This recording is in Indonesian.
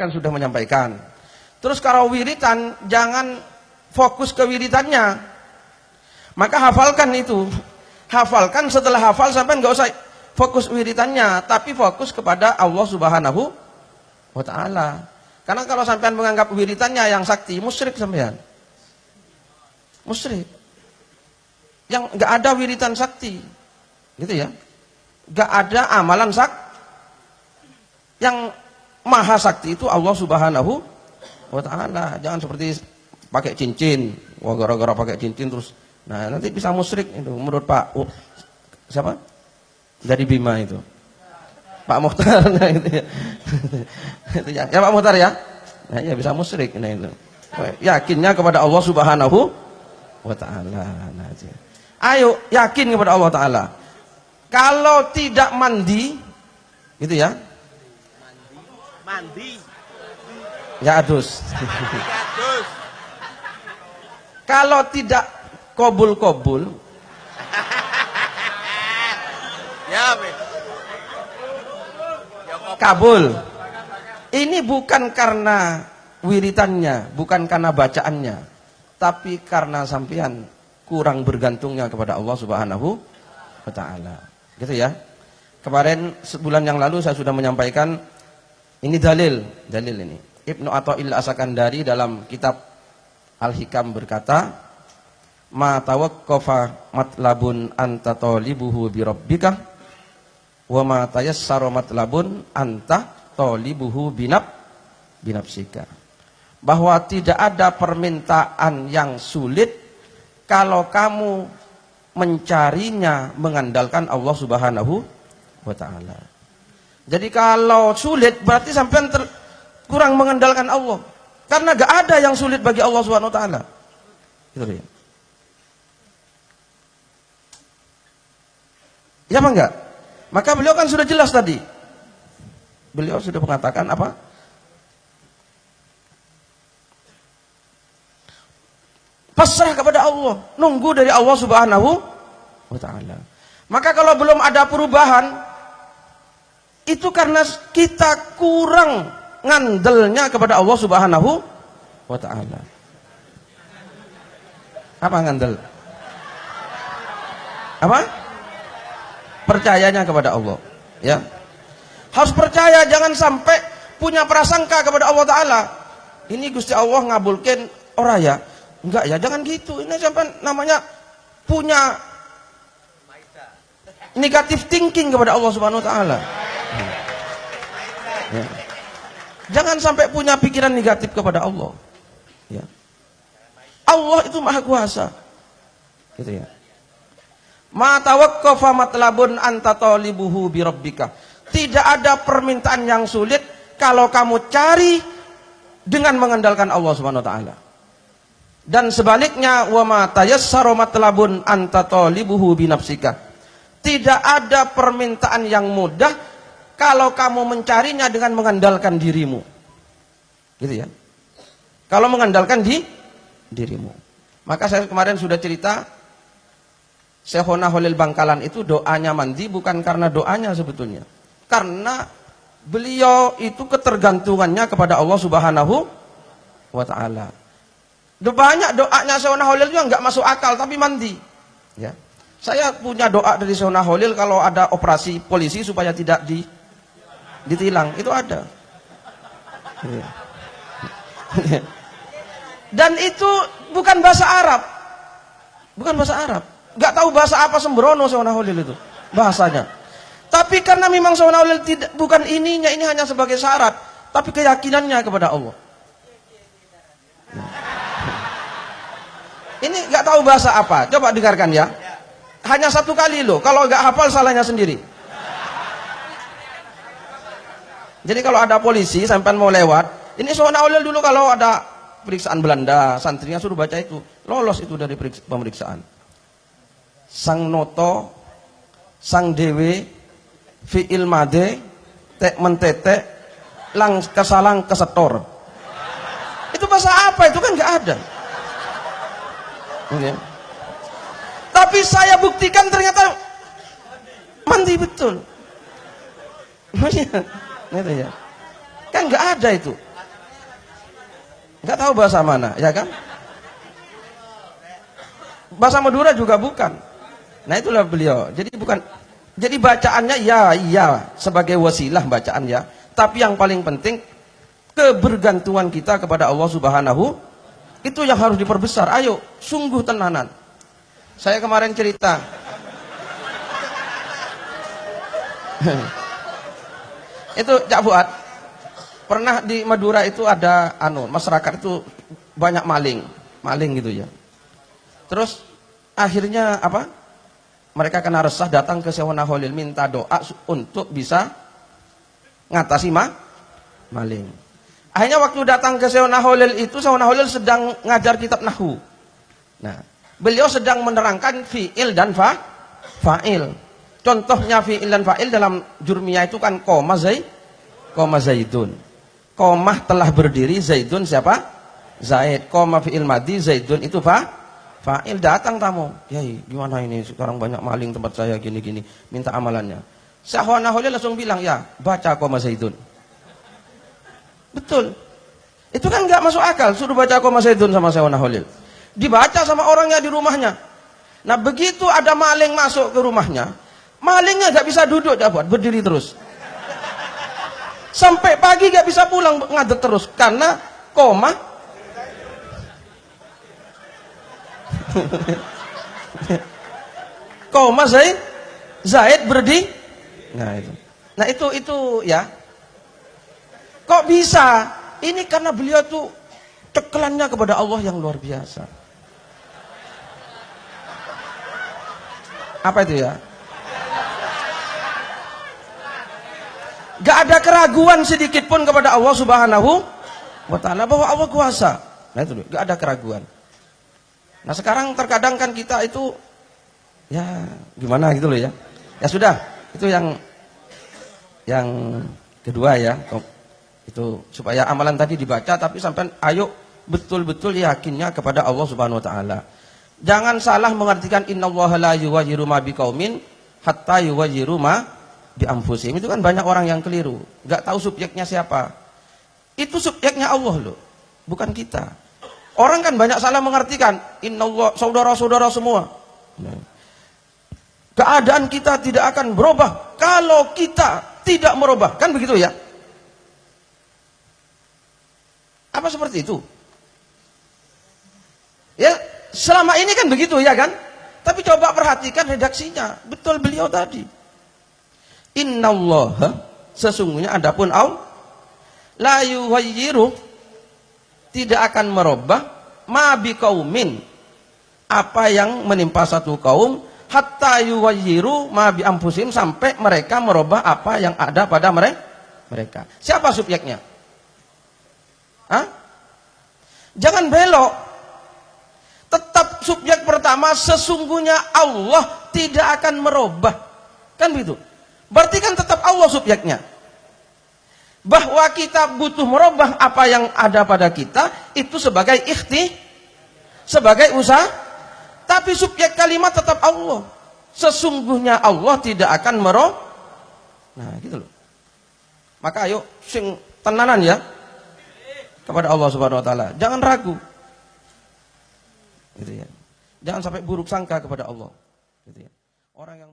kan sudah menyampaikan. Terus kalau wiritan, jangan fokus ke wiritannya. Maka hafalkan itu. Hafalkan, setelah hafal sampai nggak usah fokus wiritannya, tapi fokus kepada Allah Subhanahu wa ta'ala. Karena kalau sampean menganggap wiritannya yang sakti, musyrik sampean. Musyrik. Yang nggak ada wiritan sakti. Gitu ya. Nggak ada amalan yang maha sakti itu Allah Subhanahu wa ta'ala. Jangan seperti pakai cincin. Wah, gara-gara pakai cincin terus, nah nanti bisa musyrik itu menurut Pak siapa? Dari Bima itu. Pak Muhtar, nah itu ya. Itu ya. Ya Pak Muhtar ya. Nah, ya bisa musyrik, nah itu. Yakinnya kepada Allah Subhanahu wa ta'ala. Nah, ayo yakin kepada Allah Ta'ala. Kalau tidak mandi, gitu ya. Mandi. Ya adus. Kalau tidak kobul-kobul, Ya, kabul. Ini bukan karena wiritannya, bukan karena bacaannya, tapi karena sampean kurang bergantungnya kepada Allah Subhanahu wa ta'ala. Gitu ya. Kemarin sebulan yang lalu saya sudah menyampaikan ini dalil ini. Ibnu Athaillah As-Sakandari dalam kitab Al-Hikam berkata, "Ma tawaqqafa matlabun anta talibuhu bi rabbika wa ma tayassara matlabun anta talibuhu binafsika." Bahwa tidak ada permintaan yang sulit kalau kamu mencarinya mengandalkan Allah Subhanahu wa ta'ala. Jadi kalau sulit berarti sampean kurang mengandalkan Allah. Karena gak ada yang sulit bagi Allah Subhanahu wa ta'ala. Gitu ya. Ya apa enggak? Maka beliau kan sudah jelas tadi. Beliau sudah mengatakan apa? Pasrah kepada Allah, nunggu dari Allah Subhanahu wa ta'ala. Maka kalau belum ada perubahan, itu karena kita kurang ngandelnya kepada Allah Subhanahu wa ta'ala. Apa ngandel? Apa? Percayanya kepada Allah, ya. Harus percaya, jangan sampai punya prasangka kepada Allah Ta'ala. Ini Gusti Allah ngabulkan orang ya. Enggak ya, jangan gitu. Ini sampai namanya punya negatif thinking kepada Allah Subhanahu wa ta'ala. Ya. Jangan sampai punya pikiran negatif kepada Allah. Ya. Allah itu Maha Kuasa. Gitu ya. Ma tawaqqafa matlabun anta talibuhu bi rabbika. Tidak ada permintaan yang sulit kalau kamu cari dengan mengandalkan Allah Subhanahu wa ta'ala. Dan sebaliknya, wa ma tayassara matlabun anta talibuhu binafsika. Tidak ada permintaan yang mudah kalau kamu mencarinya dengan mengandalkan dirimu. Gitu ya. Kalau mengandalkan dirimu. Maka saya kemarin sudah cerita, Syekhona Holil Bangkalan itu doanya mandi bukan karena doanya sebetulnya. Karena beliau itu ketergantungannya kepada Allah Subhanahu wa ta'ala. Banyak doanya Syekhona Holil juga nggak masuk akal, tapi mandi. Ya. Saya punya doa dari Syekhona Holil kalau ada operasi polisi supaya tidak ditilang, itu ada. Ya. Dan itu bukan bahasa Arab, bukan bahasa Arab. Nggak tahu bahasa apa sembrono Syekhona Holil itu bahasanya. Tapi karena memang Syekhona Holil bukan ininya, ini hanya sebagai syarat, tapi keyakinannya kepada Allah. Ya. Ini nggak tahu bahasa apa, coba dengarkan ya. Hanya satu kali loh, kalau nggak hafal salahnya sendiri. Jadi kalau ada polisi sampai mau lewat, ini Syekhona Holil dulu kalau ada periksaan Belanda, santrinya suruh baca itu, lolos itu dari pemeriksaan. Sang noto, sang dewe, fi'il made, tek mentete, lang kesalang kesetor. Itu bahasa apa? Itu kan nggak ada. Okay. Tapi saya buktikan ternyata mandi betul. Gitu ya. Kan nggak ada itu. Nggak tahu bahasa mana, ya kan? Bahasa Madura juga bukan. Nah itulah beliau. Jadi bukan. Jadi bacaannya ya sebagai wasilah bacaan ya. Tapi yang paling penting kebergantungan kita kepada Allah Subhanahu itu yang harus diperbesar. Ayo, sungguh tenanan. Saya kemarin cerita. Itu Cak Fuad. Pernah di Madura itu ada masyarakat itu banyak maling gitu ya. Terus akhirnya apa? Mereka kena resah datang ke Syekhona Khalil minta doa untuk bisa ngatasi maling. Akhirnya waktu datang ke Syekhona Khalil itu Syekhona Khalil sedang ngajar kitab nahwu. Nah, beliau sedang menerangkan fi'il dan fa'il. Contohnya fi'il dan fa'il dalam jurmiyah itu kan koma zaidun. Komah telah berdiri, zaidun siapa? Zaid. Koma fi'il madi, zaidun itu fa'il. Datang tamu. Yai, gimana ini? Sekarang banyak maling tempat saya gini-gini. Minta amalannya. Syekhona Khalil langsung bilang, ya baca koma zaidun. Betul. Itu kan nggak masuk akal. Suruh baca koma zaidun sama Syekhona Khalil. Dibaca sama orangnya di rumahnya. Nah begitu ada maling masuk ke rumahnya. Malingnya nggak bisa duduk, dapat berdiri terus. Sampai pagi gak bisa pulang ngadeg terus karena koma koma Zaid berdiri. Nah itu ya. Kok bisa? Ini karena beliau tuh cekelannya kepada Allah yang luar biasa. Apa itu ya? Gak ada keraguan sedikit pun kepada Allah Subhanahu wa ta'ala bahwa Allah kuasa. Nah itu gak ada keraguan. Nah sekarang terkadang kan kita itu ya gimana gitu loh ya. Ya sudah, itu yang kedua ya. Itu supaya amalan tadi dibaca tapi sampai ayo betul-betul yakinnya kepada Allah Subhanahu wa ta'ala. Jangan salah mengartikan innallaha la yughayyiru ma biqaumin hatta yughayyiru ma di anfusihim. Itu kan banyak orang yang keliru, nggak tahu subjeknya siapa. Itu subjeknya Allah loh, bukan kita. Orang kan banyak salah mengartikan innallah, saudara-saudara semua. Keadaan kita tidak akan berubah kalau kita tidak merubah, kan begitu ya? Apa seperti itu? Ya, selama ini kan begitu ya kan? Tapi coba perhatikan redaksinya, betul beliau tadi. Innallaha, sesungguhnya adapun Allah la yughayyiru, tidak akan merubah ma biqaumin, apa yang menimpa satu kaum, hatta yughayyiru ma bi anfusihim, sampai mereka merubah apa yang ada pada mereka. Siapa subjeknya? Hah? Jangan belok. Tetap subjek pertama, sesungguhnya Allah tidak akan merubah. Kan begitu? Berarti kan tetap Allah subjeknya. Bahwa kita butuh merubah apa yang ada pada kita itu sebagai sebagai usaha. Tapi subjek kalimat tetap Allah. Sesungguhnya Allah tidak akan merubah. Nah, gitu loh. Maka ayo sing tenanan ya kepada Allah Subhanahu wa taala. Jangan ragu. Gitu ya. Jangan sampai buruk sangka kepada Allah. Gitu ya. Orang yang